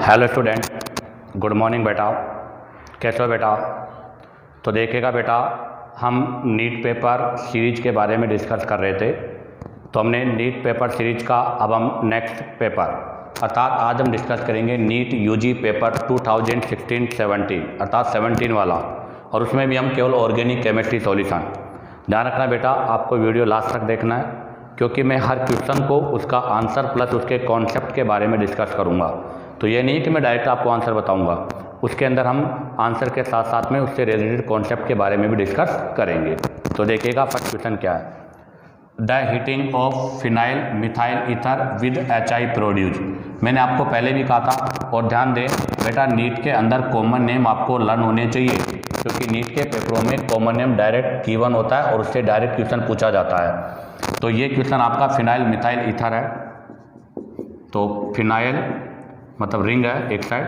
Hello student, good morning बेटा। कैसे हो बेटा? तो देखिएगा बेटा, हम नीट पेपर सीरीज के बारे में डिस्कस कर रहे थे। तो हमने नीट पेपर सीरीज का अब हम नेक्स्ट पेपर अर्थात आज हम डिस्कस करेंगे नीट यूजी पेपर 2016-17 अर्थात 17 वाला, और उसमें भी हम केवल ऑर्गेनिक केमिस्ट्री सॉल्यूशन। ध्यान रखना बेटा, आपको वीडियो लास्ट तक देखना है, क्योंकि मैं हर क्वेश्चन को उसका आंसर प्लस उसके कॉन्सेप्ट के बारे में डिस्कस करूँगा। तो ये नहीं कि मैं डायरेक्ट आपको आंसर बताऊंगा, उसके अंदर हम आंसर के साथ साथ में उससे रिलेटेड कॉन्सेप्ट के बारे में भी डिस्कस करेंगे। तो देखिएगा फर्स्ट क्वेश्चन क्या है। The heating of phenyl methyl ether with HI produce. मैंने आपको पहले भी कहा था, और ध्यान दें बेटा, नीट के अंदर कॉमन नेम आपको लर्न होने चाहिए, क्योंकि नीट के पेपरों में कॉमन नेम डायरेक्ट गिवन होता है और उससे डायरेक्ट क्वेश्चन पूछा जाता है। तो ये क्वेश्चन आपका फिनाइल मिथाइल ईथर है। तो फिनाइल मतलब रिंग है एक साइड,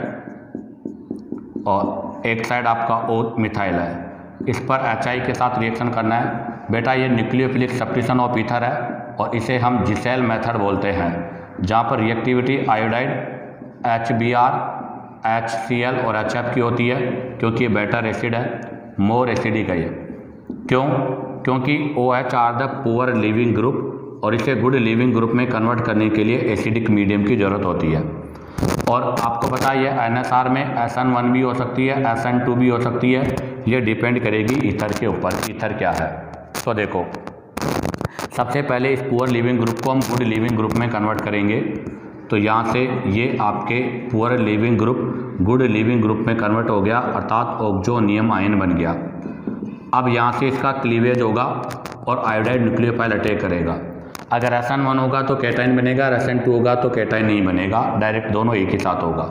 और एक साइड आपका ओ मिथाइल है। इस पर HI के साथ रिएक्शन करना है बेटा। ये न्यूक्लियोफिलिक सब्स्टिट्यूशन ऑफ ईथर है, और इसे हम जिसेल मेथड बोलते हैं, जहाँ पर रिएक्टिविटी आयोडाइड HBr, HCl और HF की होती है, क्योंकि ये बेटर एसिड है, मोर एसिडिक है ये। क्यों? क्योंकि OH are the poor leaving group, और इसे गुड लिविंग ग्रुप में कन्वर्ट करने के लिए एसिडिक मीडियम की ज़रूरत होती है। और आपको पता है NSR में SN1 भी हो सकती है, SN2 भी हो सकती है। ये डिपेंड करेगी ईथर के ऊपर, ईथर क्या है। तो देखो, सबसे पहले इस पुअर लिविंग ग्रुप को हम गुड लिविंग ग्रुप में कन्वर्ट करेंगे। तो यहाँ से ये आपके poor leaving group good leaving group में कन्वर्ट हो गया, अर्थात ऑक्सोनियम आयन बन गया। अब यहाँ से इसका क्लीवेज होगा और आयोडाइड न्यूक्लियोफाइल अटैक करेगा। अगर SN1 होगा तो कैटाइन बनेगा, और SN2 होगा तो कैटाइन नहीं बनेगा, डायरेक्ट दोनों एक ही साथ होगा।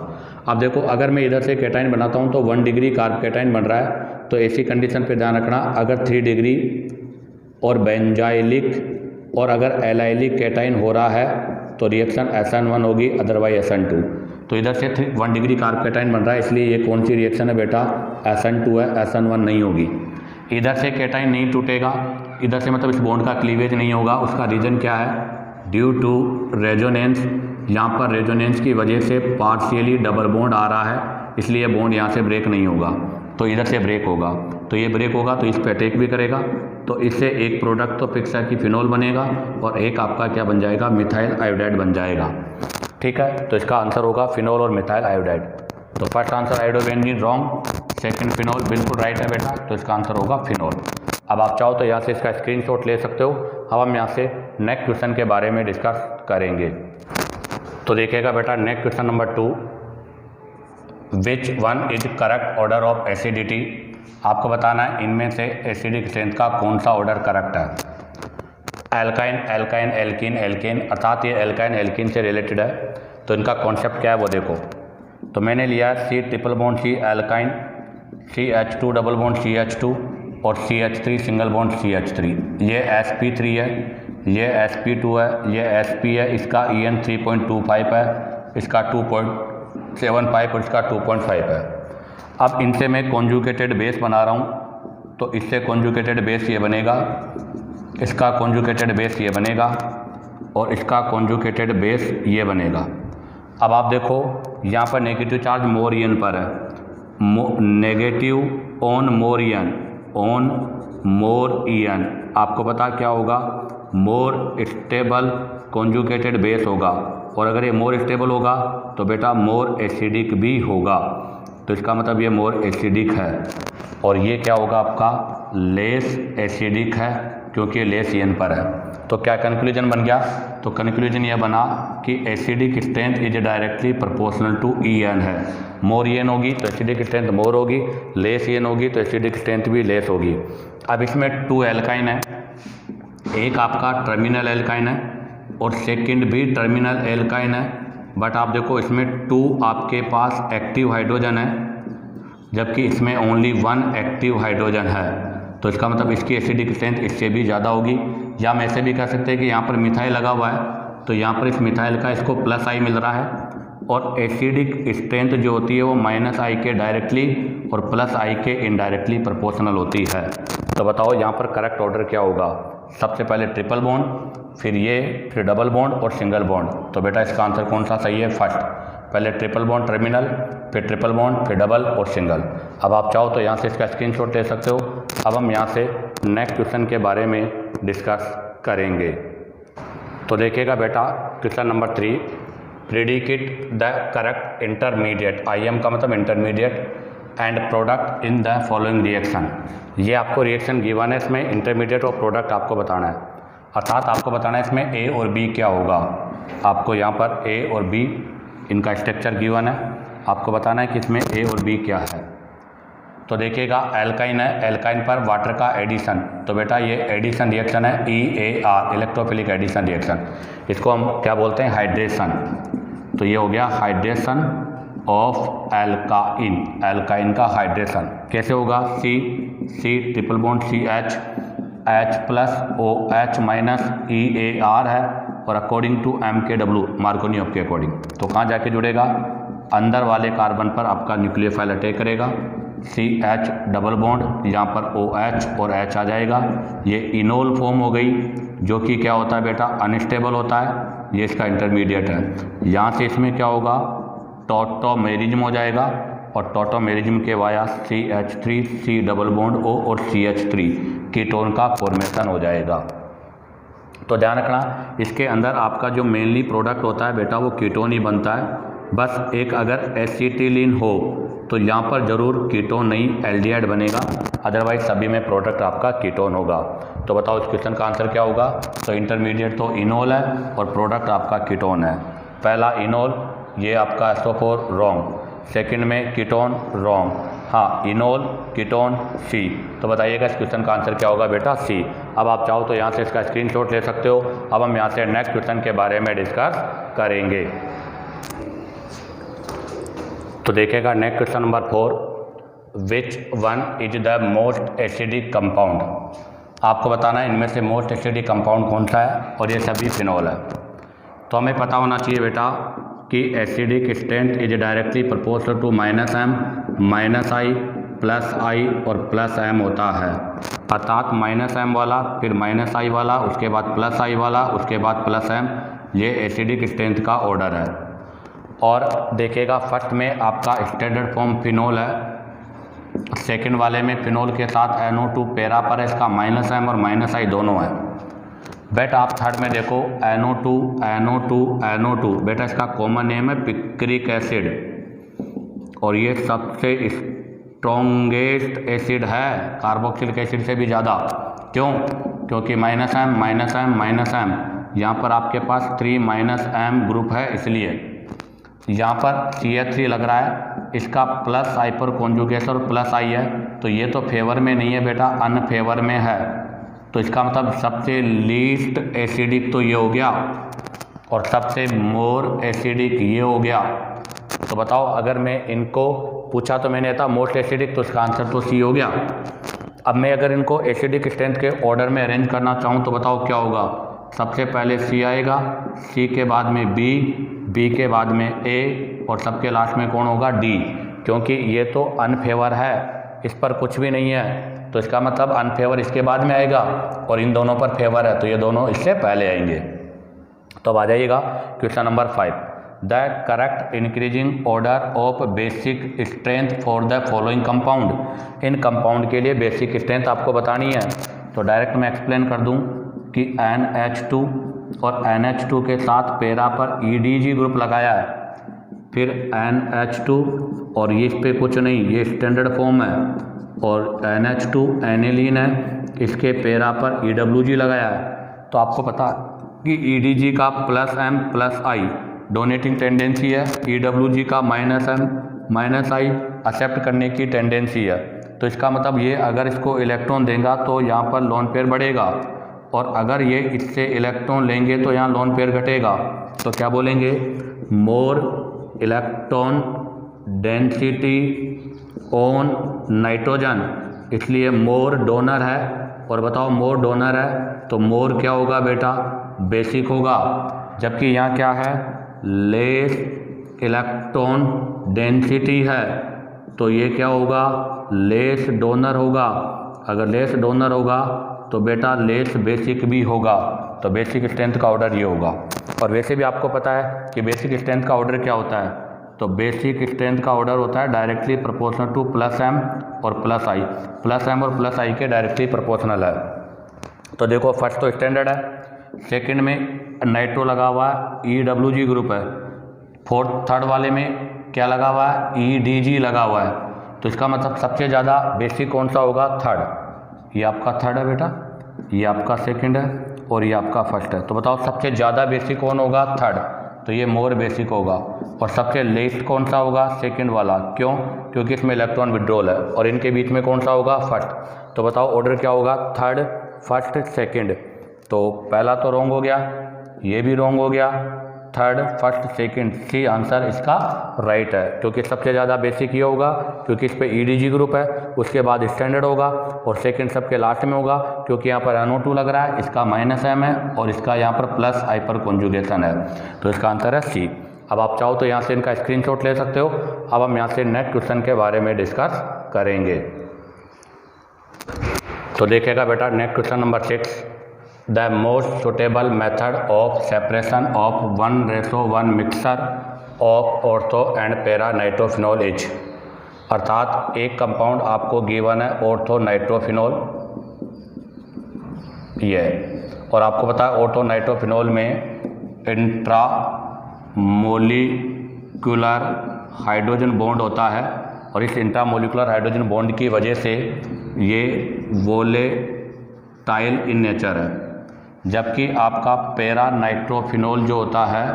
अब देखो, अगर मैं इधर से कैटाइन बनाता हूँ तो 1 डिग्री कार्ब कैटाइन बन रहा है। तो ऐसी कंडीशन पे ध्यान रखना, अगर 3 डिग्री और बेंजाइलिक और अगर एलाइलिक कैटाइन हो रहा है तो रिएक्शन SN1 होगी, अदरवाइज SN2। तो इधर से 1 डिग्री कार्ब कैटाइन बन रहा है, इसलिए ये कौन सी रिएक्शन है बेटा? SN2 है, SN1 नहीं होगी। इधर से कैटाइन नहीं टूटेगा, इधर से मतलब इस बॉन्ड का क्लीवेज नहीं होगा। उसका रीज़न क्या है? Due to resonance. यहाँ पर रेजोनेंस की वजह से पार्शियली डबल बॉन्ड आ रहा है, इसलिए बॉन्ड यहाँ से ब्रेक नहीं होगा, तो इधर से ब्रेक होगा। तो ये ब्रेक होगा तो इस पर अटैक भी करेगा। तो इससे एक प्रोडक्ट तो फिक्स है कि फिनोल बनेगा, और एक आपका क्या बन जाएगा? मिथाइल आयोडाइड बन जाएगा। ठीक है, तो इसका आंसर होगा फिनोल और मिथाइल आयोडाइड। तो first answer iodobenzene wrong, second phenol बिल्कुल राइट है बेटा। तो इसका आंसर होगा फिनोल। अब आप चाहो तो यहाँ से इसका स्क्रीनशॉट ले सकते हो। अब हम यहाँ से नेक्स्ट क्वेश्चन के बारे में डिस्कस करेंगे। तो देखिएगा बेटा, next question number 2, which one is correct order of acidity. आपको बताना है इनमें से एसिडिक स्ट्रेंथ का कौन सा ऑर्डर करेक्ट है। एल्काइन, एल्काइन, एल्कीन, एल्केन, अर्थात ये एल्काइन एल्कीन से रिलेटेड है। तो इनका कॉन्सेप्ट क्या है वो देखो। तो मैंने लिया C triple bond C alkyne, CH2 double bond CH2 और CH3 सिंगल बॉन्ड CH3। ये sp3 है, ये sp2 है, ये sp है, इसका En 3.25 है, इसका 2.75 और इसका 2.5 है। अब इनसे मैं कॉन्जुगेटेड बेस बना रहा हूँ, तो इससे कॉन्जुगेटेड बेस ये बनेगा, इसका कॉन्जुगेटेड बेस ये बनेगा, और इसका कॉन्जुगेटेड बेस ये बनेगा। अब आप देखो, यहाँ पर नेगेटिव चार्ज मोर ईएन पर है, negative on more EN, on more EN. आपको पता क्या होगा? मोर स्टेबल कॉन्जुगेटेड बेस होगा, और अगर ये मोर स्टेबल होगा तो बेटा मोर एसिडिक भी होगा। तो इसका मतलब ये मोर एसिडिक है, और ये क्या होगा आपका? लेस एसिडिक है, क्योंकि लेस ईएन पर है। तो क्या कंक्लूजन बन गया? तो कंक्लूजन ये बना कि acidic strength is directly proportional to EN है। मोर ईएन होगी तो एसिडिक स्ट्रेंथ मोर होगी, लेस ईएन होगी तो एसिडिक स्ट्रेंथ भी लेस होगी। अब इसमें 2 एल्काइन है, एक आपका टर्मिनल एल्काइन है और सेकंड भी टर्मिनल एल्काइन है। बट आप देखो, इसमें 2 आपके पास एक्टिव हाइड्रोजन है, जबकि इसमें ओनली 1 एक्टिव हाइड्रोजन है। तो इसका मतलब इसकी एसिडिक स्ट्रेंथ इससे भी ज़्यादा होगी। या हम ऐसे भी कह सकते हैं कि यहाँ पर मिथाइल लगा हुआ है, तो यहाँ पर इस मिथाइल का इसको +I मिल रहा है, और एसिडिक स्ट्रेंथ जो होती है वो -I के डायरेक्टली और +I के इनडायरेक्टली प्रोपोर्शनल होती है। तो बताओ यहाँ पर करेक्ट ऑर्डर क्या होगा? सबसे पहले ट्रिपल बॉन्ड, फिर ये, फिर डबल बॉन्ड और सिंगल बॉन्ड। तो बेटा इसका आंसर कौन सा सही है? फर्स्ट। पहले ट्रिपल बॉन्ड टर्मिनल, फिर ट्रिपल बॉन्ड, फिर डबल और सिंगल। अब आप चाहो तो यहाँ से इसका स्क्रीनशॉट ले सकते हो। अब हम यहाँ से नेक्स्ट क्वेश्चन के बारे में डिस्कस करेंगे। तो देखिएगा बेटा question number 3, predicate the correct intermediate, IM का मतलब intermediate and product in the following reaction. ये आपको रिएक्शन गिवन है, इसमें इंटरमीडिएट और प्रोडक्ट आपको बताना है, अर्थात आपको बताना है इसमें A और B क्या होगा। आपको यहाँ पर A और B इनका स्ट्रक्चर गिवन है, आपको बताना है कि इसमें A और B क्या है। तो देखिएगा एल्काइन है, एल्काइन पर वाटर का एडिशन, तो बेटा ये एडिशन रिएक्शन है EAR, इलेक्ट्रोफिलिक एडिशन रिएक्शन। इसको हम क्या बोलते हैं, हाइड्रेशन। तो ये हो गया हाइड्रेशन ऑफ एल्काइन, एल्काइन का हाइड्रेशन कैसे होगा, C triple bond CH, H plus OH minus EAR है, और अकॉर्डिंग टू MKW मार्कोनियोव के अकॉर्डिंग। तो कहाँ जाके जुड़ेगा, अंदर वाले कार्बन पर आपका न्यूक्लियोफाइल अटैक करेगा, CH डबल बॉन्ड, यहाँ पर OH और H आ जाएगा। ये इनोल फॉर्म हो गई, जो कि क्या होता है बेटा, अनस्टेबल होता है, ये इसका इंटरमीडिएट है। यहाँ से इसमें क्या होगा, टॉटोमेरिज्म हो जाएगा, और टॉटोमेरिज्म के via CH3, C double bond O और CH3 कीटोन का फॉर्मेशन हो जाएगा। तो ध्यान रखना, इसके अंदर आपका जो मेनली प्रोडक्ट होता है बेटा वो कीटोन ही बनता है। बस एक अगर एसिटिलीन हो तो यहाँ पर ज़रूर कीटोन नहीं एल्डिहाइड बनेगा, अदरवाइज सभी में प्रोडक्ट आपका कीटोन होगा। तो बताओ इस क्वेश्चन का आंसर क्या होगा। तो इंटरमीडिएट तो इनोल है और प्रोडक्ट आपका कीटोन है। पहला इनोल, ये आपका SO4 रॉन्ग, सेकंड में कीटोन रॉन्ग, हाँ इनोल कीटोन C। तो बताइएगा इस क्वेश्चन का आंसर क्या होगा बेटा, C। अब आप चाहो तो यहाँ से इसका स्क्रीनशॉट ले सकते हो। अब हम यहाँ से नेक्स्ट क्वेश्चन के बारे में डिस्कस करेंगे। तो देखिएगा next question number 4, which one is the most acidic compound. आपको बताना है इनमें से मोस्ट एसिडिक कंपाउंड कौन सा है, और ये सभी फिनोल है। तो हमें पता होना चाहिए बेटा कि acidic strength is directly proportional to -M, -I, +I और +M होता है, अर्थात -M वाला, फिर -I वाला, उसके बाद +I वाला, उसके बाद +M, ये एसिडिक स्ट्रेंथ का ऑर्डर है। और देखिएगा फर्स्ट में आपका स्टैंडर्ड फॉर्म फिनोल है, सेकंड वाले में फिनोल के साथ NO2 पैरा पर है, इसका -M और -I दोनों है। बेटा आप थर्ड में देखो NO2 बेटा इसका कॉमन नेम है पिक्रिक एसिड, और ये सबसे स्ट्रॉन्गेस्ट एसिड है कार्बोक्सिलिक एसिड से भी ज़्यादा। क्यों, क्योंकि -M, यहाँ पर आपके पास 3 - ग्रुप है, इसलिए यहाँ पर CH3 लग रहा है, इसका +I पर कॉन्जुगेशन और +I है, तो ये तो फेवर में नहीं है बेटा, अनफेवर में है। तो इसका मतलब सबसे लीस्ट एसिडिक तो ये हो गया, और सबसे मोर एसिडिक ये हो गया। तो बताओ अगर मैं इनको पूछा तो मैंने था मोस्ट एसिडिक, तो इसका आंसर तो C हो गया। अब मैं अगर इनको एसिडिक स्ट्रेंथ के ऑर्डर में अरेंज करना चाहूँ तो बताओ क्या होगा। सबसे पहले C आएगा, C के बाद में B के बाद में A, और सबके लास्ट में कौन होगा, D। क्योंकि ये तो अनफेवर है, इस पर कुछ भी नहीं है, तो इसका मतलब अनफेवर इसके बाद में आएगा, और इन दोनों पर फेवर है, तो ये दोनों इससे पहले आएंगे। तो अब आ जाइएगा question number 5, the correct increasing order of basic strength for the following compound. In compound के लिए बेसिक स्ट्रेंथ आपको बतानी है। तो डायरेक्ट मैं एक्सप्लेन कर दूं कि NH2 और NH2 के साथ पैरा पर EDG ग्रुप लगाया है, फिर NH2 और ये इस पर कुछ नहीं, ये स्टैंडर्ड फॉर्म है, और NH2 एनिलीन है, इसके पैरा पर EWG लगाया है। तो आपको पता कि EDG का +M +I डोनेटिंग टेंडेंसी है, EWG का -M -I एक्सेप्ट करने की टेंडेंसी है। तो इसका मतलब ये अगर इसको इलेक्ट्रॉन देगा तो यहाँ पर लोन पेयर बढ़ेगा, और अगर ये इससे इलेक्ट्रॉन लेंगे तो यहाँ लोन पेयर घटेगा। तो क्या बोलेंगे, more electron density on nitrogen, इसलिए मोर डोनर है। और बताओ मोर डोनर है तो मोर क्या होगा बेटा, बेसिक होगा, जबकि यहाँ क्या है, लेस इलेक्ट्रॉन डेंसिटी है, तो ये क्या होगा, लेस डोनर होगा। अगर लेस डोनर होगा तो बेटा लेस बेसिक भी होगा, तो बेसिक स्ट्रेंथ का ऑर्डर ये होगा। और वैसे भी आपको पता है कि बेसिक स्ट्रेंथ का ऑर्डर क्या होता है, तो बेसिक स्ट्रेंथ का ऑर्डर होता है directly proportional to plus M और प्लस आई, प्लस एम और प्लस आई के डायरेक्टली प्रोपोर्शनल है। तो देखो फर्स्ट तो स्टैंडर्ड है, सेकंड में नाइट्रो लगा हुआ है, EWG ग्रुप है, थर्ड वाले में क्या लगा हुआ है, EDG लगा हुआ है। तो इसका मतलब सबसे ज़्यादा बेसिक कौन सा होगा, थर्ड। ये आपका थर्ड है बेटा, ये आपका सेकंड है और ये आपका फर्स्ट है। तो बताओ सबसे ज़्यादा बेसिक कौन होगा, थर्ड, तो ये मोर बेसिक होगा। और सबसे लेस्ट कौन सा होगा, सेकंड वाला। क्यों, क्योंकि इसमें इलेक्ट्रॉन विड्रॉल है। और इनके बीच में कौन सा होगा, फर्स्ट। तो बताओ ऑर्डर क्या होगा, थर्ड, फर्स्ट, सेकंड। तो पहला तो रॉन्ग हो गया, ये भी रॉन्ग हो गया, third, first, second, C answer इसका राइट है। क्योंकि सबसे ज़्यादा बेसिक ये होगा क्योंकि इस पे EDG ग्रुप है, उसके बाद स्टैंडर्ड होगा और सेकंड सबके लास्ट में होगा क्योंकि यहाँ पर NO2 लग रहा है, इसका -m है और इसका यहाँ पर प्लस हाइपर कॉन्जुगेशन है। तो इसका आंसर है सी। अब आप चाहो तो यहाँ से इनका स्क्रीनशॉट ले सकते हो। अब हम यहाँ से नेक्स्ट क्वेश्चन के बारे में डिस्कस करेंगे। तो देखिएगा बेटा next question number 6, the most suitable method of separation of 1:1 mixture of ortho and para nitrophenol is. अर्थात एक कंपाउंड आपको गिवन है ऑर्थो नाइट्रोफिनॉल, ये और आपको पता है ऑर्थो नाइट्रोफिनॉल में इंट्रा मोलिकुलर हाइड्रोजन बॉन्ड होता है और इस इंट्रा मोलिकुलर हाइड्रोजन बॉन्ड की वजह से ये वोलेटाइल इन नेचर है। जबकि आपका पैरा नाइट्रोफिनॉल जो होता है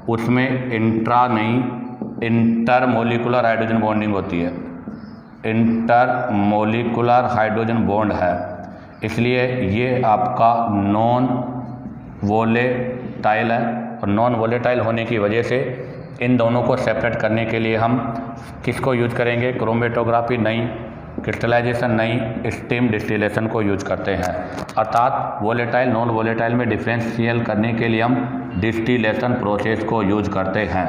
उसमें इंट्रा नहीं इंटर मोलिकुलर हाइड्रोजन बॉन्डिंग होती है, इंटर मोलिकुलर हाइड्रोजन बॉन्ड है, इसलिए ये आपका नॉन वोलेटाइल है। और नॉन वोलेटाइल होने की वजह से इन दोनों को सेपरेट करने के लिए हम किसको यूज करेंगे, क्रोमेटोग्राफी नहीं, क्रिस्टलाइजेशन नहीं, स्टीम डिस्टिलेशन को यूज करते हैं। अर्थात वोलेटाइल नॉन वोलेटाइल में डिफरेंशियल करने के लिए हम डिस्टिलेशन प्रोसेस को यूज करते हैं।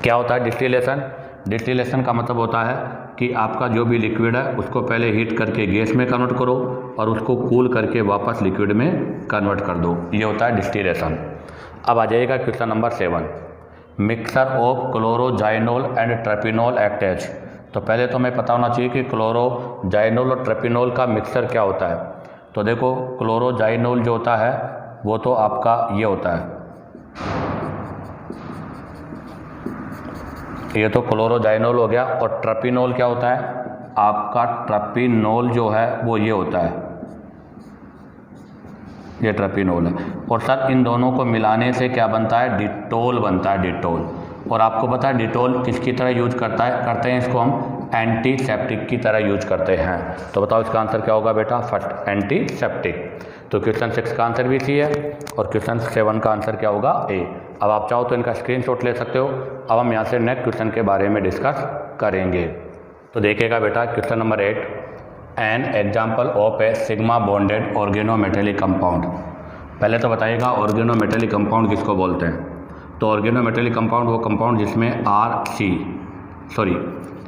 क्या होता है डिस्टिलेशन? डिस्टिलेशन का मतलब होता है कि आपका जो भी लिक्विड है उसको पहले हीट करके गैस में कन्वर्ट करो और उसको कूल करके वापस लिक्विड में कन्वर्ट कर दो, ये होता है डिस्टिलेशन। अब आ जाएगा question number 7, mixture of chloroxylenol and terpineol act as. तो पहले तो हमें पता होना चाहिए कि क्लोरोजाइनोल और ट्रेपिनोल का मिक्सचर क्या होता है। तो देखो क्लोरोजाइनोल जो होता है वो तो आपका ये होता है, ये तो क्लोरोजाइनोल हो गया। और ट्रेपिनोल क्या होता है, आपका ट्रेपिनोल जो है वो ये होता है, ये ट्रेपिनोल है। और सर इन दोनों को मिलाने से क्या बनता है, डिटोल बनता है, डिटोल। और आपको पता है डिटोल किसकी तरह यूज करते हैं इसको हम एंटीसेप्टिक की तरह यूज करते हैं। तो बताओ इसका आंसर क्या होगा बेटा, फर्स्ट एंटीसेप्टिक। तो क्वेश्चन 6 का आंसर भी सी है और क्वेश्चन 7 का आंसर क्या होगा, ए। अब आप चाहो तो इनका स्क्रीनशॉट ले सकते हो। अब हम यहाँ से नेक्स्ट क्वेश्चन के बारे में डिस्कस करेंगे। तो देखिएगा बेटा question number 8, an example of A sigma bonded organometallic compound. पहले तो बताइएगा ऑर्गेनोमेटेलिक कंपाउंड किसको बोलते हैं। तो ऑर्गेनोमेटेलिक कंपाउंड वो कंपाउंड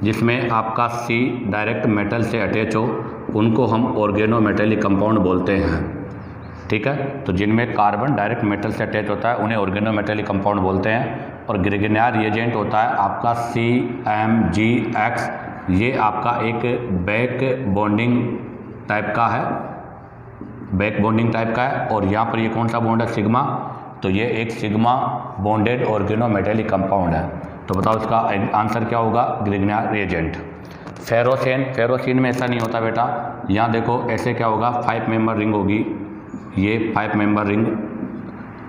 जिसमें आपका C डायरेक्ट मेटल से अटैच हो, उनको हम ऑर्गेनोमेटेलिक कंपाउंड बोलते हैं। ठीक है, तो जिनमें कार्बन डायरेक्ट मेटल से अटैच होता है उन्हें ऑर्गेनोमेटेलिक कंपाउंड बोलते हैं। और ग्रिग्नियर रिएजेंट होता है आपका CmGX, ये आपका एक बैक बॉन्डिंग टाइप का है, बैक बॉन्डिंग टाइप का है। और यहाँ पर ये कौन सा बॉन्ड है, सिग्मा, तो ये एक सिग्मा बॉन्डेड ऑर्गेनोमेटेलिक कंपाउंड है। तो बताओ इसका आंसर क्या होगा, ग्रिग्नियर रिएजेंट। फेरोसिन में ऐसा नहीं होता बेटा, यहाँ देखो ऐसे क्या होगा, 5 मेंबर रिंग होगी, ये 5 मेंबर रिंग,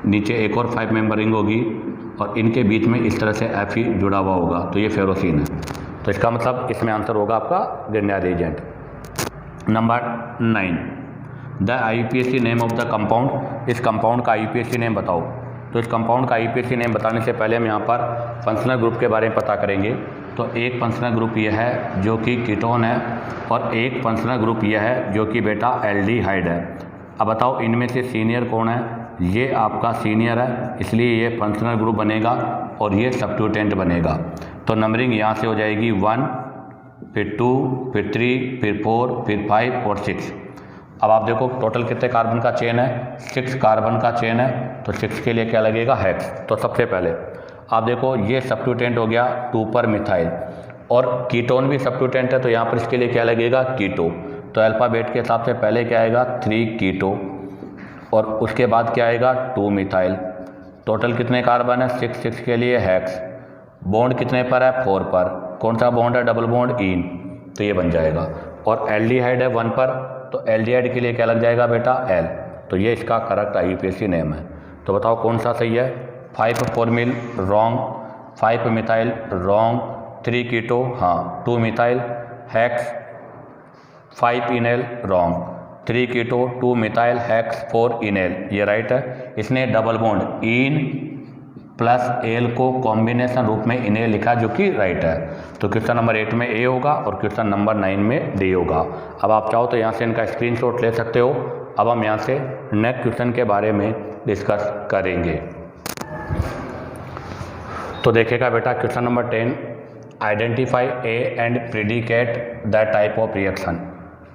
नीचे एक और 5 मेंबर रिंग होगी और इनके बीच में इस तरह से Fe जुड़ा हुआ होगा, तो ये फेरोसिन है। तो इसका मतलब इसमें आंसर होगा आपका Grignard reagent. Number 9, the IUPAC name of the compound. इस कंपाउंड का IUPAC नेम बताओ। तो इस कंपाउंड का IUPAC नेम बताने से पहले हम यहाँ पर फंक्शनल ग्रुप के बारे में पता करेंगे। तो एक फंक्शनल ग्रुप यह है जो कि कीटोन है और एक फंक्शनल ग्रुप यह है जो कि बेटा एल्डिहाइड है। अब बताओ इनमें से सीनियर कौन है, ये आपका सीनियर है, इसलिए ये फंक्शनल ग्रुप बनेगा और ये सब्स्टिट्यूटेंट बनेगा। तो नंबरिंग यहाँ से हो जाएगी 1, फिर 2, फिर 3, फिर 4, फिर 5 और 6। अब आप देखो टोटल कितने कार्बन का चेन है, 6 कार्बन का चेन है, तो 6 के लिए क्या लगेगा, हेक्स। तो सबसे पहले आप देखो ये सब्स्टिट्यूटेंट हो गया 2 मिथाइल, और कीटोन भी सब्स्टिट्यूटेंट है तो यहाँ पर इसके लिए क्या लगेगा, कीटो। तो अल्फ़ाबेट के हिसाब से पहले क्या आएगा 3 कीटो, और उसके बाद क्या आएगा 2 मिथाइल। टोटल कितने कार्बन है 6 के लिए हेक्स। बॉन्ड कितने पर है 4 पर। कौन सा बॉन्ड है, डबल बॉन्ड इन, तो ये बन जाएगा। और एल्डिहाइड है 1 पर, तो एल्डिहाइड के लिए क्या लग जाएगा बेटा एल। तो ये इसका करेक्ट IUPAC नेम है। तो बताओ कौन सा सही है। 5 फॉर्मिल रॉन्ग, 5 मिथाइल रॉन्ग, 3 कीटो हाँ, 2 मिथाइल हेक्स, 5 इनेल रॉन्ग, 3 कीटो 2 मिथाइल हेक्स 4 इनेल, ये राइट है। इसने double bond in plus L को कॉम्बिनेशन रूप में इनेल लिखा, जो कि राइट है। तो क्वेश्चन नंबर 8 में ए होगा और क्वेश्चन नंबर 9 में डी होगा। अब आप चाहो तो यहाँ से इनका स्क्रीनशॉट ले सकते हो। अब हम यहाँ से नेक्स्ट क्वेश्चन के बारे में डिस्कस करेंगे। तो देखिएगा बेटा question number 10, identify A and predicate the type of reaction.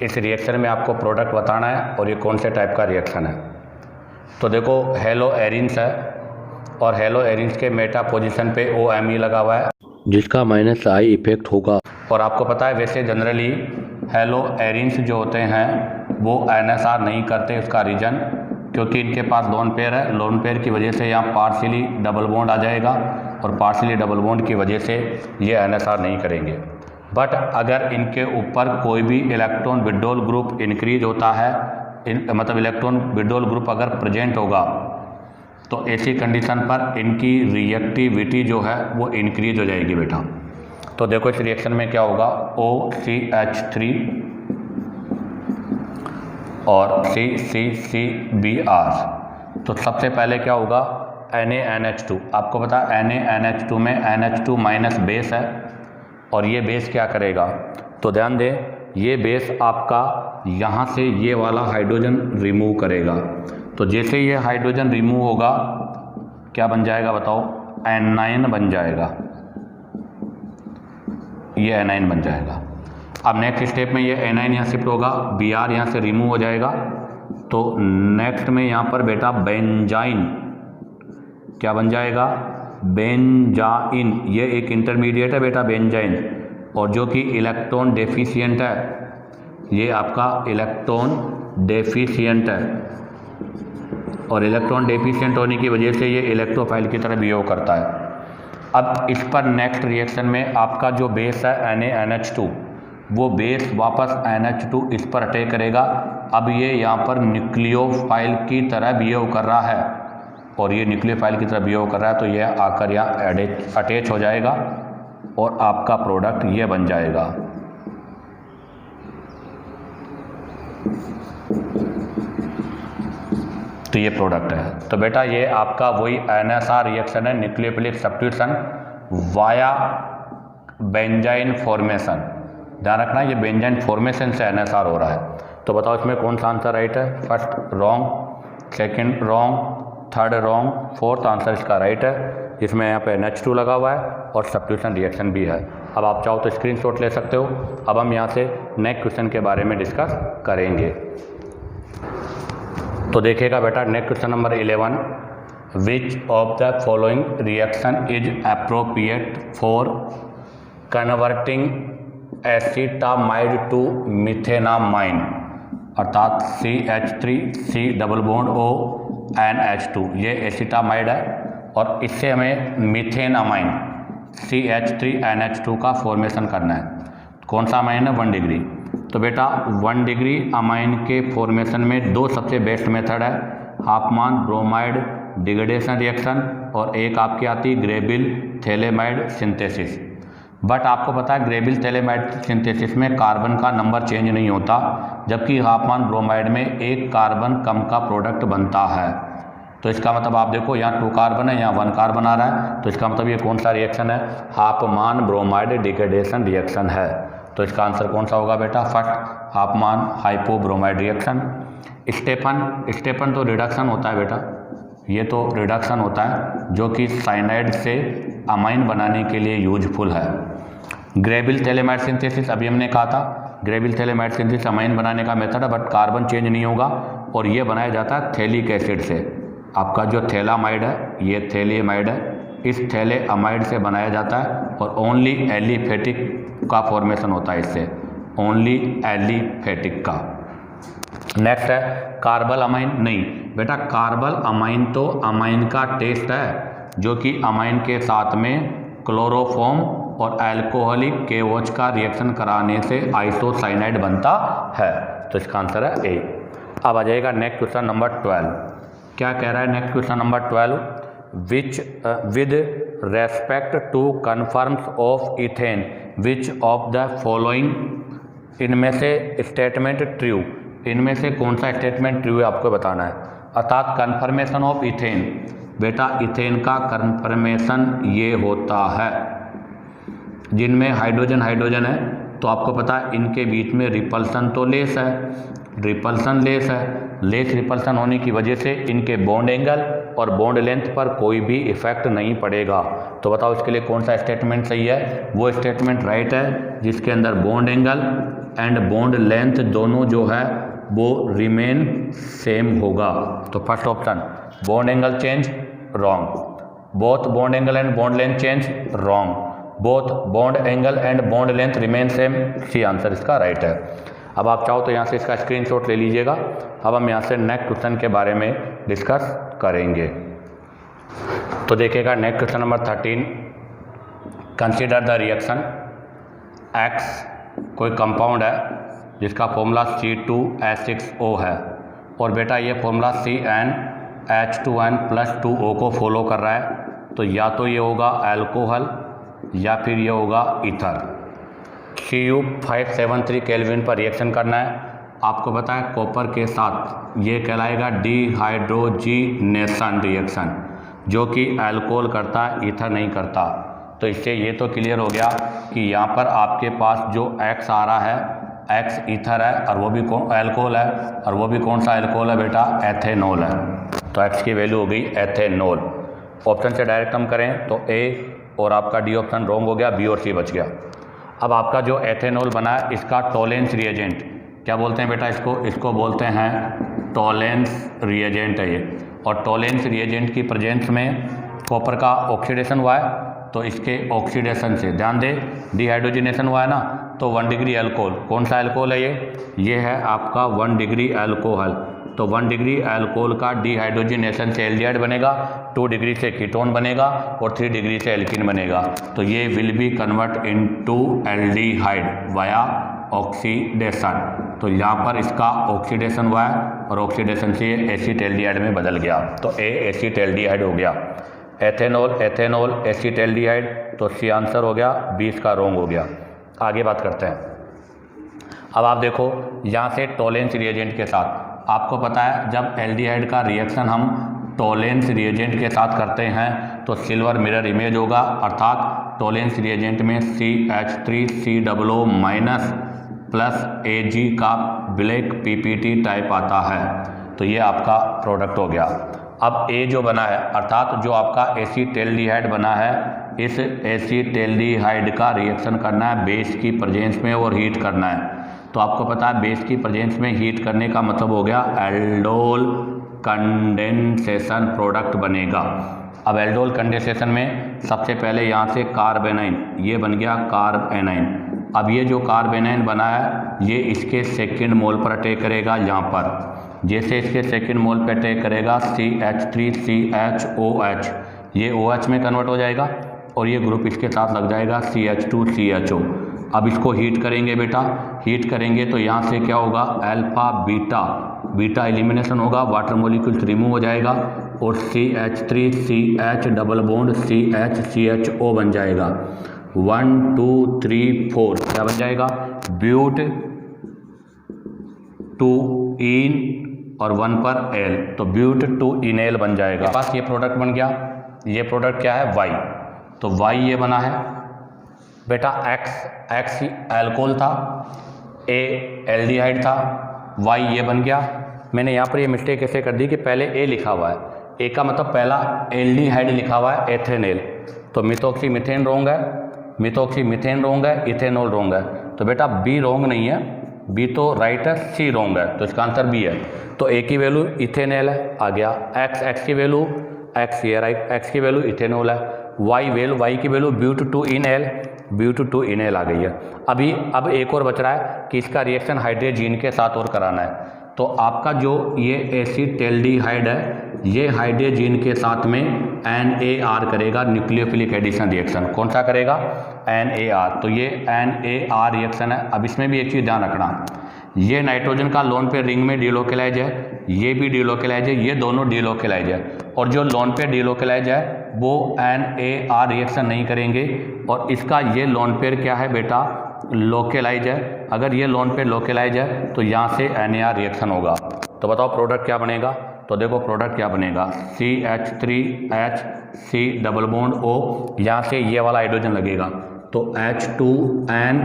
इस रिएक्शन में आपको प्रोडक्ट बताना है और ये कौन से टाइप का रिएक्शन है। तो देखो हेलो एरिन्स है, और हेलो एरिन्स के मेटा पोजीशन पे OMe लगा हुआ है, जिसका -I इफेक्ट होगा। और आपको पता है वैसे जनरली हेलो एरिन्स जो होते हैं वो NSR नहीं करते। उसका रीज़न क्योंकि इनके पास लोन पेयर है, लोन पेयर की वजह से यहाँ पार्शियली डबल बॉन्ड आ जाएगा, और पार्शियली डबल बॉन्ड की वजह से ये NSR नहीं करेंगे। बट अगर इनके ऊपर कोई भी इलेक्ट्रॉन विड्रॉल ग्रुप इंक्रीज होता है, मतलब इलेक्ट्रॉन विड्रॉल ग्रुप अगर प्रेजेंट होगा, तो ऐसी कंडीशन पर इनकी रिएक्टिविटी जो है वो इंक्रीज हो जाएगी बेटा। तो देखो इस रिएक्शन में क्या होगा, OCH3 और CCCBr। तो सबसे पहले क्या होगा NaNH2। आपको पता है NaNH2 में NH2 माइनस बेस है, और ये बेस क्या करेगा, तो ध्यान दें ये बेस आपका यहाँ से ये वाला हाइड्रोजन रिमूव करेगा। तो जैसे ये हाइड्रोजन रिमूव होगा क्या बन जाएगा बताओ, एनाइन बन जाएगा, ये एनाइन बन जाएगा। अब नेक्स्ट स्टेप में ये एनाइन यहाँ शिफ्ट होगा, Br यहाँ से रिमूव हो जाएगा। तो नेक्स्ट में यहाँ पर बेटा बेंजाइन क्या बन जाएगा, बेंजाइन। ये एक इंटरमीडिएट है बेटा बेंजाइन, और जो कि इलेक्ट्रॉन डेफिशिएंट है, ये आपका इलेक्ट्रॉन डेफिशिएंट है, और इलेक्ट्रॉन डेफिशिएंट होने की वजह से ये इलेक्ट्रोफाइल की तरह बिहेव करता है। अब इस पर नेक्स्ट रिएक्शन में आपका जो बेस है NaNH2, वो बेस वापस NH2 इस पर अटैक करेगा। अब ये यहाँ पर न्यूक्लियोफाइल की तरह बिहेव कर रहा है, और ये न्यूक्लियोफाइल की तरह बिहेव कर रहा है, तो ये आकर यहाँ अटैच हो जाएगा और आपका प्रोडक्ट ये बन जाएगा। तो ये प्रोडक्ट है। तो बेटा ये आपका वही NSR रिएक्शन है, nucleophilic substitution via benzene formation. ध्यान रखना ये बेंजाइन फॉर्मेशन से NSR हो रहा है। तो बताओ इसमें कौन सा आंसर राइट है। First wrong, second wrong, third wrong, fourth answer इसका राइट है। इसमें यहाँ पे NH2 लगा हुआ है और सब्स्टिट्यूशन रिएक्शन भी है। अब आप चाहो तो स्क्रीनशॉट ले सकते हो। अब हम यहाँ से नेक्स्ट क्वेश्चन के बारे में डिस्कस करेंगे। तो देखिएगा बेटा next question number 11, which of the following reaction is appropriate for converting acetamide to methanamine, अर्थात CH3 डबल बॉन्ड ONH2। ये एसिटामाइड है और इससे हमें मिथेनामाइन CH3NH2 का फॉर्मेशन करना है। कौन सा अमाइन है, 1 डिग्री। तो बेटा 1 डिग्री अमाइन के फॉर्मेशन में दो सबसे बेस्ट मेथड है, हाफमान ब्रोमाइड डिग्रेडेशन रिएक्शन और एक आपकी आती ग्रेबिल थैलेमाइड सिंथेसिस। बट आपको पता है ग्रेबिल थैलेमाइड सिंथेसिस में कार्बन का नंबर चेंज नहीं होता, जबकि हाफमान ब्रोमाइड में एक कार्बन कम का प्रोडक्ट बनता है। तो इसका मतलब आप देखो यहाँ 2 कार्बन है, यहाँ 1 कार्बन आ रहा है, तो इसका मतलब ये कौन सा रिएक्शन है, हाफमान ब्रोमाइड डिग्रेडेशन रिएक्शन है। तो इसका आंसर कौन सा होगा बेटा, फर्स्ट हाफमान हाइपोब्रोमाइड रिएक्शन। स्टेपन तो रिडक्शन होता है बेटा, ये तो रिडक्शन होता है जो कि साइनाइड से अमाइन बनाने के लिए यूजफुल है। ग्रेबिल थैलेमाइड सिंथेसिस अभी हमने कहा था, ग्रेबिल थैलेमाइड सिंथेसिस अमाइन बनाने का मेथड है, बट कार्बन चेंज नहीं होगा और ये बनाया जाता है थैलिक एसिड से। आपका जो थैलामाइड है ये थैलियमाइड है, इस थैले अमाइड से बनाया जाता है और ओनली एलिफेटिक का फॉर्मेशन होता है इससे, ओनली एलिफेटिक का। नेक्स्ट है कार्बल अमाइन। नहीं बेटा, कार्बल अमाइन तो अमाइन का टेस्ट है जो कि अमाइन के साथ में क्लोरोफॉर्म और अल्कोहलिक KOH का रिएक्शन कराने से आइसोसाइनाइड बनता है। तो इसका आंसर है ए। अब आ जाएगा नेक्स्ट क्वेश्चन नंबर 12। क्या कह रहा है next question number 12? Which with respect to conformers of ethane which of the following, इनमें से स्टेटमेंट ट्रू, इनमें से कौन सा स्टेटमेंट ट्रू है आपको बताना है। अर्थात कन्फर्मेशन ऑफ इथेन, बेटा इथेन का कन्फर्मेशन ये होता है जिनमें हाइड्रोजन हाइड्रोजन है, तो आपको पता है इनके बीच में रिपल्सन तो लेस है, रिपल्सन लेस है। लेस रिपल्सन होने की वजह से इनके बॉन्ड एंगल और बॉन्ड लेंथ पर कोई भी इफेक्ट नहीं पड़ेगा। तो बताओ इसके लिए कौन सा स्टेटमेंट सही है। वो स्टेटमेंट राइट है जिसके अंदर bond angle and bond length दोनों जो है वो रिमेन सेम होगा। तो first option bond angle change, wrong. Both bond angle and bond length change, wrong. Both bond angle and bond length remain same, C answer इसका right है। अब आप चाहो तो यहाँ से इसका स्क्रीनशॉट ले लीजिएगा। अब हम यहाँ से नेक्स्ट क्वेश्चन के बारे में डिस्कस करेंगे। तो देखिएगा next question number 13। Consider the reaction X, कोई कंपाउंड है जिसका फॉर्मूला C2H6O है और बेटा ये फॉर्मूला CnH2n+2O को फॉलो कर रहा है। तो या तो ये होगा अल्कोहल या फिर ये होगा ईथर। Cu 573 केल्विन पर रिएक्शन करना है। आपको पता है कॉपर के साथ ये कहलाएगा डिहाइड्रोजिनेशन रिएक्शन, जो कि अल्कोहल करता है, ईथर नहीं करता। तो इससे ये तो क्लियर हो गया कि यहाँ पर आपके पास जो X आ रहा है, X ईथर है और वो भी अल्कोहल है, और वो भी कौन सा अल्कोहल है बेटा, एथेनॉल है। तो X की वैल्यू हो गई एथेनॉल। ऑप्शन से डायरेक्ट हम करें तो A और आपका डी ऑप्शन रॉन्ग हो गया, B और C बच गया। अब आपका जो एथेनॉल बना है इसका टोलेंस रिएजेंट क्या बोलते हैं बेटा, इसको बोलते हैं टोलेंस रिएजेंट है ये। और टोलेंस रिएजेंट की प्रेजेंस में कॉपर का ऑक्सीडेशन हुआ है, तो इसके ऑक्सीडेशन से ध्यान दे, डिहाइड्रोजिनेशन हुआ है ना, तो 1 डिग्री अल्कोहल, कौन सा अल्कोहल है ये है आपका 1 डिग्री अल्कोहल। तो 1 डिग्री अल्कोहल का डिहाइड्रोजिनेशन से एल्डिहाइड बनेगा, 2 डिग्री से कीटोन बनेगा और 3 डिग्री से एल्कीन बनेगा। तो ये will be convert into aldehyde via oxidation. तो यहाँ पर इसका ऑक्सीडेशन हुआ है और ऑक्सीडेशन से ये एसिटेल्डिहाइड में बदल गया। तो ए एसिटेल्डिहाइड हो गया। एथेनॉल एथेनॉल एसिटेल्डिहाइड, तो सी आंसर हो गया, 20 का रॉन्ग हो गया। आगे बात करते हैं। अब आप देखो यहाँ से टोलेंस रिएजेंट के साथ आपको पता है जब एल्डिहाइड का रिएक्शन हम टोलेंस रिएजेंट के साथ करते हैं तो सिल्वर मिरर इमेज होगा, अर्थात टोलेंस रिएजेंट में CH3COO माइनस प्लस Ag का ब्लैक PPT टाइप आता है। तो ये आपका प्रोडक्ट हो गया। अब A जो बना है, अर्थात जो आपका एसिटेल्डिहाइड बना है, इस एसिटेल्डिहाइड का रिएक्शन करना है बेस की प्रेजेंस में और हीट करना है। तो आपको पता है बेस की प्रेजेंस में हीट करने का मतलब हो गया एल्डोल कंडेंसेशन प्रोडक्ट बनेगा। अब एल्डोल कंडेंसेशन में सबसे पहले यहाँ से कार्बेनाइन, ये बन गया कार्बेनाइन। अब ये जो कार्बेनाइन बना है ये इसके सेकंड मोल पर अटैक करेगा। यहाँ पर जैसे इसके सेकंड मोल पर अटैक करेगा CH3CHOH, ये OH में कन्वर्ट हो जाएगा और ये ग्रुप इसके साथ लग जाएगा CH2CHO। अब इसको हीट करेंगे बेटा, हीट करेंगे तो यहाँ से क्या होगा, अल्फा बीटा, बीटा एलिमिनेशन होगा, वाटर मॉलिक्यूल्स रिमूव हो जाएगा और CH3CH डबल बॉन्ड CHCHO बन जाएगा। 1 2 3 4 क्या बन जाएगा, ब्यूट 2 इन और 1 पर एल, तो ब्यूट 2 इनेल बन जाएगा। पास ये प्रोडक्ट बन गया। ये प्रोडक्ट क्या है, वाई। तो वाई ये बना है बेटा, एक्स अल्कोहल था, ए एल्डिहाइड था, वाई ये बन गया। मैंने यहाँ पर ये मिस्टेक ऐसे कर दी कि पहले ए लिखा हुआ है, ए का मतलब पहला एल्डिहाइड लिखा हुआ है एथेनेल, तो मिथोक्सी मिथेन रोंग है, मिथोक्सी मिथेन रोंग है, इथेनॉल रोंग है। तो बेटा बी रोंग नहीं है, बी तो राइट है, सी रोंग है, तो इसका आंसर बी है। तो ए की वैल्यू इथेनॉल है, आ गया। एक्स की वैल्यू एक्स, ये राइट, एक्स की वैल्यू इथेनॉल है, वाई की वैल्यू ब्यूट2 इनएल आ गई है। अब एक और बच रहा है कि इसका रिएक्शन हाइड्रोजन के साथ और कराना है। तो आपका जो ये एसिटेल्डिहाइड है, ये हाइड्रोजन के साथ में NAR करेगा, न्यूक्लियोफिलिक एडिशन रिएक्शन। कौन सा करेगा? NAR। तो ये NAR रिएक्शन है। अब इसमें भी एक चीज़ ध्यान रखना, ये नाइट्रोजन का लोन पेयर रिंग में डिलोकेलाइज है, ये भी डिलोकेलाइज है, ये दोनों डिलोकेलाइज है। और जो लोन पेयर डिलोकेलाइज है वो NAR रिएक्शन नहीं करेंगे। और इसका ये लोन पेयर क्या है बेटा? लोकेलाइज है। अगर ये लोन पेयर लोकेलाइज है तो यहाँ से NAR रिएक्शन होगा। तो बताओ प्रोडक्ट क्या बनेगा? तो देखो प्रोडक्ट क्या बनेगा, CH3HC डबल बॉन्ड O, यहाँ से ये वाला हाइड्रोजन लगेगा तो H2N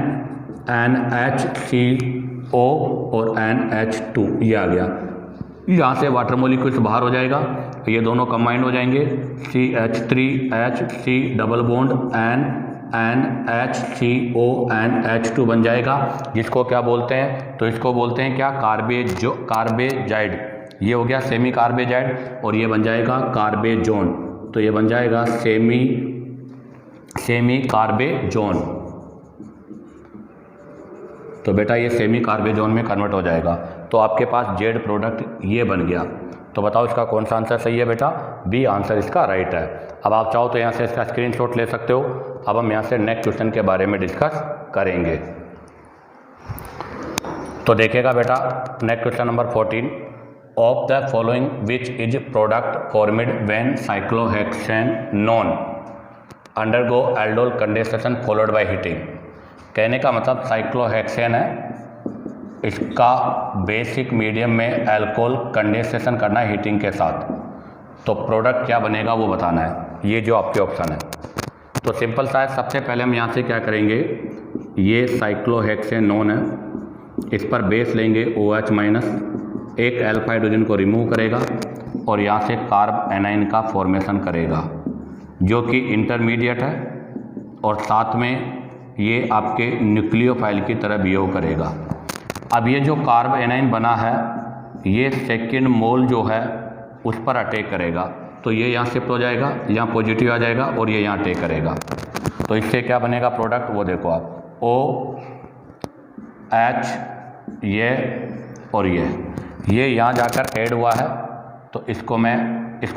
NHCO और NH2 ये आ गया। यहाँ से वाटर मोलिक्यूल्स बाहर हो जाएगा, ये दोनों कंबाइंड हो जाएंगे, CH3HC double bond NHCO NH2 बन जाएगा, जिसको क्या बोलते हैं? तो इसको बोलते हैं क्या? कार्बेजाइड। ये हो गया सेमी कार्बेजाइड और ये बन जाएगा कार्बेजोन। तो ये बन जाएगा सेमी कार्बेजोन। तो बेटा ये सेमी कार्बेजोन में कन्वर्ट हो जाएगा। तो आपके पास जेड प्रोडक्ट ये बन गया। तो बताओ इसका कौन सा आंसर सही है बेटा? बी आंसर इसका राइट है। अब आप चाहो तो यहाँ से इसका स्क्रीनशॉट ले सकते हो। अब हम यहाँ से नेक्स्ट क्वेश्चन के बारे में डिस्कस करेंगे। तो देखिएगा बेटा next question number 14, of the following which is product formed when cyclohexanone undergo aldol condensation followed by heating. कहने का मतलब साइक्लोहेक्सेन है, इसका बेसिक मीडियम में एल्कोहल कंडेंसेशन करना है हीटिंग के साथ। तो प्रोडक्ट क्या बनेगा वो बताना है, ये जो आपके ऑप्शन है। तो सिंपल सा है, सबसे पहले हम यहाँ से क्या करेंगे, ये साइक्लोहेक्सेनोन है, इस पर बेस लेंगे OH माइनस, एक अल्फा हाइड्रोजन को रिमूव करेगा और यहाँ से कार्ब एनाइन का फॉर्मेशन करेगा जो कि इंटरमीडिएट है और साथ में ये आपके न्यूक्लियोफाइल की तरह बिहेव करेगा। अब ये जो कार्ब एनाइन बना है ये सेकेंड मोल जो है उस पर अटैक करेगा, तो ये यहाँ शिफ्ट हो जाएगा, यहाँ पॉजिटिव आ जाएगा और ये यहाँ अटैक करेगा। तो इससे क्या बनेगा प्रोडक्ट वो देखो आप, OH ये और ये यहाँ जाकर ऐड हुआ है। तो इसको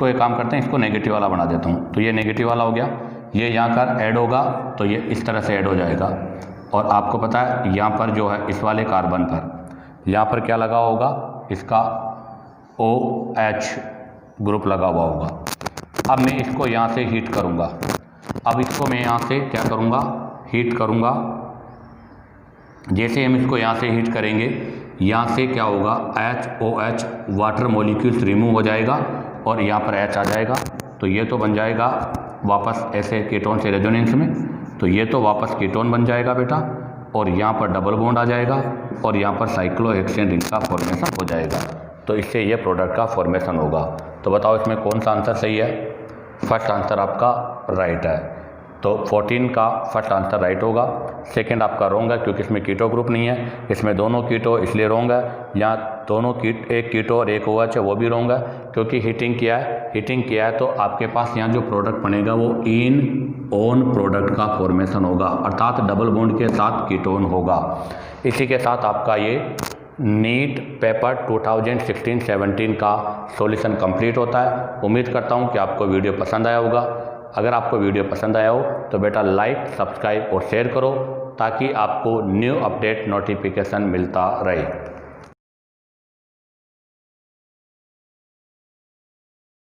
एक काम करते हैं, इसको नेगेटिव वाला बना देता हूँ। तो ये नेगेटिव वाला हो गया, ये यहाँ कर ऐड होगा तो ये इस तरह से ऐड हो जाएगा। और आपको पता है यहाँ पर जो है इस वाले कार्बन पर यहाँ पर क्या लगा होगा, इसका OH ग्रुप लगा हुआ होगा। अब मैं इसको यहाँ से हीट करूँगा, अब इसको मैं यहाँ से क्या करूँगा, हीट करूँगा। जैसे हम इसको यहाँ से हीट करेंगे, यहाँ से क्या होगा, HOH वाटर मॉलिक्यूल्स रिमूव हो जाएगा और यहाँ पर H आ जाएगा। तो ये तो बन जाएगा वापस ऐसे कीटोन से रेजोनेंस में, तो ये तो वापस कीटोन बन जाएगा बेटा। और यहाँ पर डबल बॉन्ड आ जाएगा और यहाँ पर साइक्लोहेक्सेन रिंग का फॉर्मेशन हो जाएगा। तो इससे ये प्रोडक्ट का फॉर्मेशन होगा। तो बताओ इसमें कौन सा आंसर सही है? फर्स्ट आंसर आपका राइट है। तो 14 का फर्स्ट आंसर राइट होगा। सेकंड आपका रॉन्ग है क्योंकि इसमें कीटो ग्रुप नहीं है, इसमें दोनों कीटो इसलिए रॉन्ग है। यहाँ दोनों एक कीटो और एक OH है वो भी रॉन्ग है क्योंकि हीटिंग किया है। तो आपके पास यहाँ जो प्रोडक्ट बनेगा वो इन ओन प्रोडक्ट का फॉर्मेशन होगा, अर्थात डबल बॉन्ड के साथ कीटोन होगा। इसी के साथ आपका ये नीट पेपर 2016-17 का सॉल्यूशन कंप्लीट होता है। उम्मीद करता हूँ कि आपको वीडियो पसंद आया होगा। अगर आपको वीडियो पसंद आया हो तो बेटा लाइक, सब्सक्राइब और शेयर करो ताकि आपको न्यू अपडेट नोटिफिकेशन मिलता रहे।